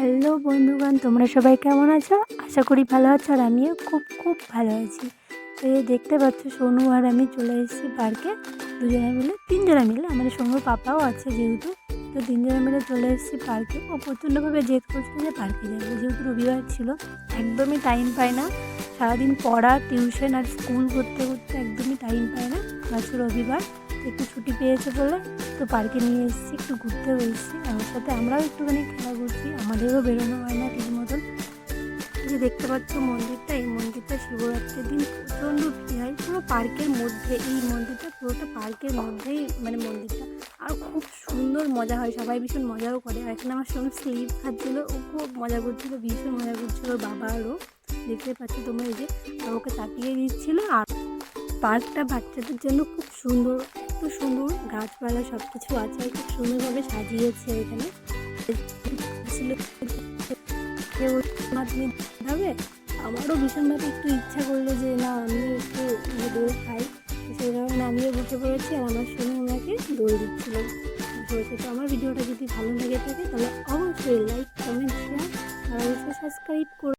Hello বন্ধুগণ, তোমরা সবাই কেমন আছো? আশা করি ভালো আছো। আর আমিও খুব খুব ভালো আছি। তো এই দেখতে পাচ্ছ, সোনু আর আমি চলে এসেছি পার্কে। তিনজনে মিলে, আমাদের সোনুর পাপাও আছে যেহেতু, তো তিনজনে মিলে চলে এসেছি পার্কে। ও প্রচণ্ডভাবে জেদ করছিল যে পার্কে যাবো, যেহেতু রবিবার ছিল। একদমই টাইম পায় না, সারাদিন পড়া, টিউশন আর স্কুল করতে করতে একদমই টাইম পায় না। আজকে রবিবার, একটু ছুটি পেয়েছে বলে তো পার্কে নিয়ে এসেছি, একটু ঘুরতেও এসেছি। আর ওর সাথে আমরাও একটুখানি খেলা করছি, আমাদেরও বেরোনো হয় না ঠিক মতন। যে দেখতে পাচ্ছ মন্দিরটা, এই মন্দিরটা শিবরাত্রির দিন প্রচণ্ড ভিড় হয়। পুরো পার্কের মধ্যে এই মন্দিরটা, পুরোটা পার্কের মধ্যেই মন্দিরটা। আর খুব সুন্দর মজা হয়, সবাই ভীষণ মজাও করে। আর এখানে আমার সঙ্গে স্লিপ খাচ্ছিলো, ও খুব মজা করছিলো, ভীষণ মজা করছিলো। ওর বাবা আরও দেখতে পাচ্ছ তোমরা, এই যে ওকে তাকিয়ে দিচ্ছিলো। আর পার্কটা বাচ্চাদের জন্য খুব সুন্দর, এত সুন্দর গাছপালা সব কিছু আছে, খুব সুন্দরভাবে সাজিয়েছে এখানে। ভাবে আমারও ভীষণভাবে একটু ইচ্ছা করলো যে না, আমি একটু দোল খাই। সেই কারণে আমিও বসে পড়েছি, আর আমার সঙ্গে আমাকে দোল দিচ্ছিলাম। তো আমার ভিডিওটা যদি ভালো লেগে থাকে তাহলে অবশ্যই লাইক, কমেন্ট, শেয়ার আর অবশ্যই সাবস্ক্রাইব করুন।